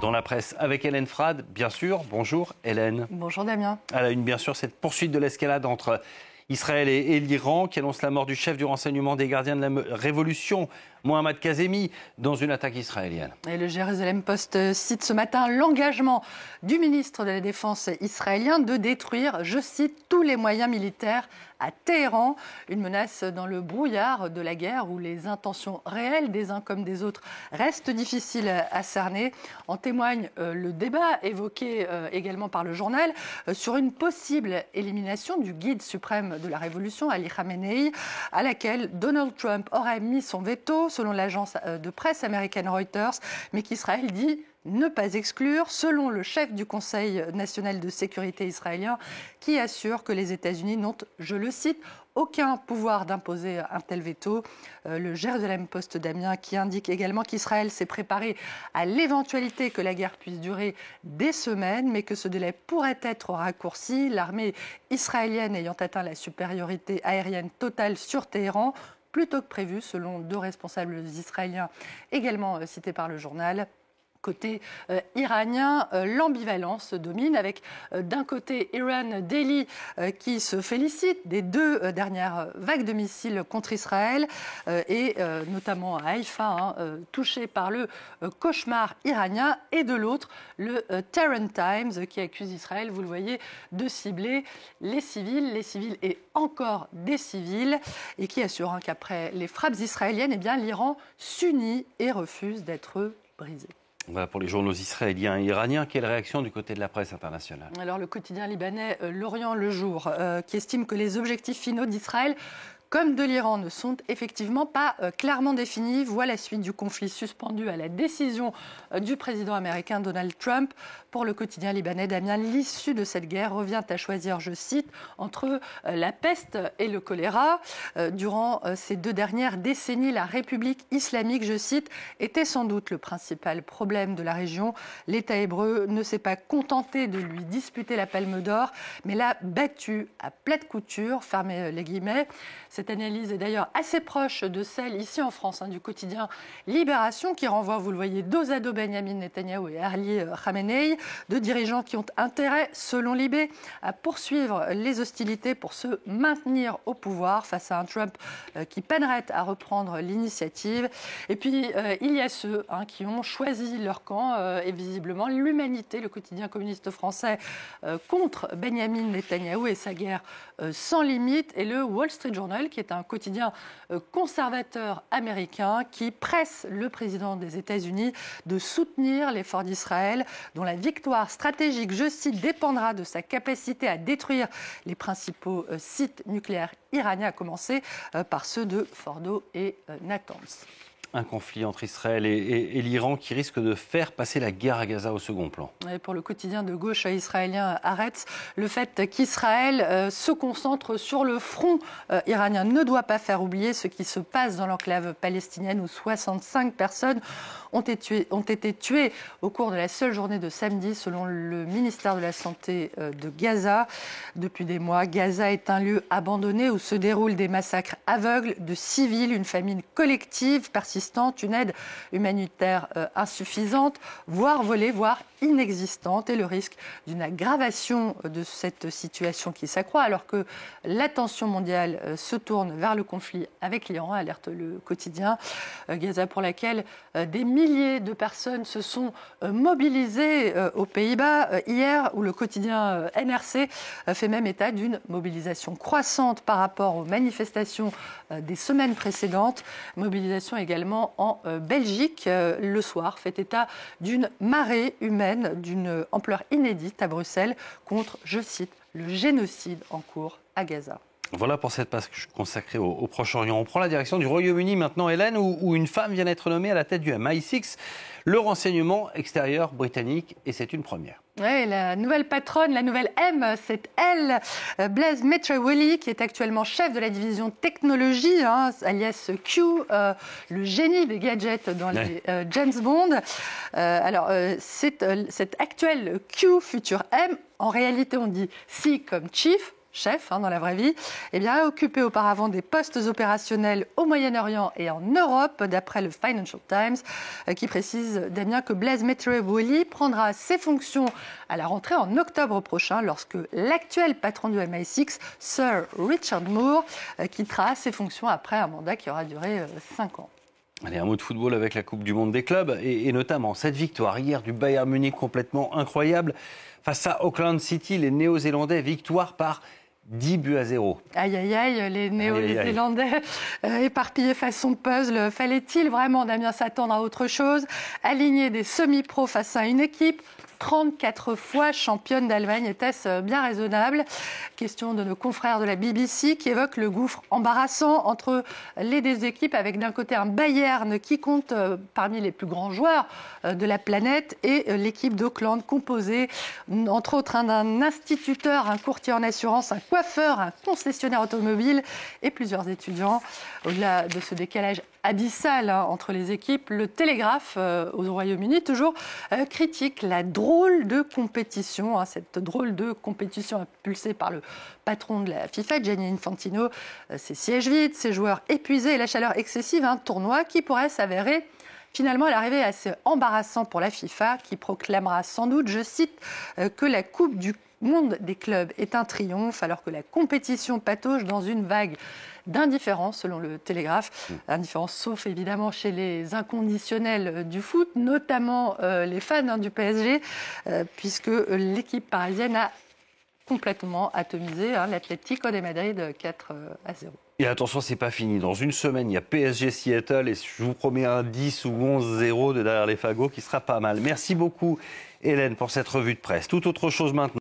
Dans la presse avec Hélène Frade, bien sûr. Bonjour Hélène. Bonjour Damien. À la une, bien sûr, cette poursuite de l'escalade entre Israël et l'Iran qui annonce la mort du chef du renseignement des gardiens de la Révolution, Mohammad Kazemi, dans une attaque israélienne. Et le Jérusalem Post cite ce matin l'engagement du ministre de la Défense israélien de détruire, je cite, tous les moyens militaires à Téhéran. Une menace dans le brouillard de la guerre où les intentions réelles des uns comme des autres restent difficiles à cerner. En témoigne le débat évoqué également par le journal sur une possible élimination du guide suprême de la Révolution, Ali Khamenei, à laquelle Donald Trump aurait mis son veto, selon l'agence de presse américaine Reuters, mais qu'Israël dit ne pas exclure, selon le chef du Conseil national de sécurité israélien, qui assure que les États-Unis n'ont, je le cite, aucun pouvoir d'imposer un tel veto. Le Jérusalem Post Damien qui indique également qu'Israël s'est préparé à l'éventualité que la guerre puisse durer des semaines, mais que ce délai pourrait être raccourci, l'armée israélienne ayant atteint la supériorité aérienne totale sur Téhéran, plus tôt que prévu, selon deux responsables israéliens également cités par le journal. Côté iranien, l'ambivalence domine avec d'un côté Iran Daily qui se félicite des deux dernières vagues de missiles contre Israël et notamment à Haïfa, touché par le cauchemar iranien, et de l'autre le Tehran Times qui accuse Israël, vous le voyez, de cibler les civils et encore des civils, et qui assure qu'après les frappes israéliennes, l'Iran s'unit et refuse d'être brisé. Voilà pour les journaux israéliens et iraniens. Quelle réaction du côté de la presse internationale ? Alors le quotidien libanais L'Orient le Jour qui estime que les objectifs finaux d'Israël comme de l'Iran ne sont effectivement pas clairement définis, voit la suite du conflit suspendu à la décision du président américain Donald Trump. Pour le quotidien libanais, Damien, l'issue de cette guerre revient à choisir, je cite, entre la peste et le choléra. Durant ces deux dernières décennies, la République islamique, je cite, était sans doute le principal problème de la région. L'État hébreu ne s'est pas contenté de lui disputer la Palme d'Or, mais l'a battu à plate couture, fermez les guillemets. Cette analyse est d'ailleurs assez proche de celle ici en France du quotidien Libération qui renvoie, vous le voyez, dos à dos Benyamin Netanyahou et Ali Khamenei, deux dirigeants qui ont intérêt, selon Libé, à poursuivre les hostilités pour se maintenir au pouvoir face à un Trump qui peinerait à reprendre l'initiative. Et puis, il y a ceux qui ont choisi leur camp et visiblement l'humanité, le quotidien communiste français, contre Benyamin Netanyahou et sa guerre sans limite, et le Wall Street Journal, qui est un quotidien conservateur américain qui presse le président des États-Unis de soutenir l'effort d'Israël, dont la victoire stratégique, je cite, dépendra de sa capacité à détruire les principaux sites nucléaires iraniens, à commencer par ceux de Fordo et Natanz. Un conflit entre Israël et l'Iran qui risque de faire passer la guerre à Gaza au second plan. Et pour le quotidien de gauche israélien Haaretz, le fait qu'Israël se concentre sur le front iranien ne doit pas faire oublier ce qui se passe dans l'enclave palestinienne où 65 personnes ont été tuées au cours de la seule journée de samedi, selon le ministère de la Santé de Gaza. Depuis des mois, Gaza est un lieu abandonné où se déroulent des massacres aveugles de civils, une famine collective persistante, une aide humanitaire insuffisante, voire volée, voire inexistante, et le risque d'une aggravation de cette situation qui s'accroît alors que l'attention mondiale se tourne vers le conflit avec l'Iran, alerte le quotidien Gaza, pour laquelle des milliers de personnes se sont mobilisées aux Pays-Bas hier, où le quotidien NRC fait même état d'une mobilisation croissante par rapport aux manifestations des semaines précédentes. Mobilisation également en Belgique. Le soir fait état d'une marée humaine d'une ampleur inédite à Bruxelles contre, je cite, le génocide en cours à Gaza. Voilà pour cette page consacrée au Proche-Orient. On prend la direction du Royaume-Uni maintenant, Hélène, où une femme vient d'être nommée à la tête du MI6, le renseignement extérieur britannique, et c'est une première. Oui, la nouvelle patronne, la nouvelle M, c'est elle, Blaise Maitrewoli, qui est actuellement chef de la division technologie, alias Q, le génie des gadgets dans les James Bond. Cette actuelle Q, future M, en réalité on dit C comme Chief chef dans la vraie vie, a occupé auparavant des postes opérationnels au Moyen-Orient et en Europe, d'après le Financial Times, qui précise, Damien, que Blaise Maitre-Boily prendra ses fonctions à la rentrée en octobre prochain, lorsque l'actuel patron du MI6, Sir Richard Moore, quittera ses fonctions après un mandat qui aura duré 5 ans. Allez, un mot de football avec la Coupe du Monde des clubs et notamment cette victoire hier du Bayern Munich complètement incroyable face à Auckland City, les Néo-Zélandais, victoire par 10-0. Aïe, aïe, aïe, les Néo-Zélandais éparpillés façon puzzle. Fallait-il vraiment, Damien, s'attendre à autre chose? Aligner des semi-pros face à une équipe 34 fois championne d'Allemagne, était-ce bien raisonnable? Question de nos confrères de la BBC qui évoquent le gouffre embarrassant entre les deux équipes, avec d'un côté un Bayern qui compte parmi les plus grands joueurs de la planète et l'équipe d'Auckland composée entre autres d'un instituteur, un courtier en assurance, un coiffeur, un concessionnaire automobile et plusieurs étudiants. Au-delà de ce décalage abyssal entre les équipes, le Télégraphe au Royaume-Uni toujours critique la drôle de compétition, cette drôle de compétition impulsée par le patron de la FIFA, Gianni Infantino, ses sièges vides, ses joueurs épuisés et la chaleur excessive, un tournoi qui pourrait s'avérer finalement à l'arrivée assez embarrassant pour la FIFA, qui proclamera sans doute, je cite, que la Coupe du monde des clubs est un triomphe, alors que la compétition patauge dans une vague d'indifférence, selon le Télégraphe. Indifférence, sauf évidemment chez les inconditionnels du foot, notamment les fans du PSG, puisque l'équipe parisienne a complètement atomisé l'Atlético de Madrid 4-0. Et attention, c'est pas fini. Dans une semaine, il y a PSG Seattle et je vous promets un 10 ou 11-0 de derrière les fagots qui sera pas mal. Merci beaucoup, Hélène, pour cette revue de presse. Toute autre chose maintenant.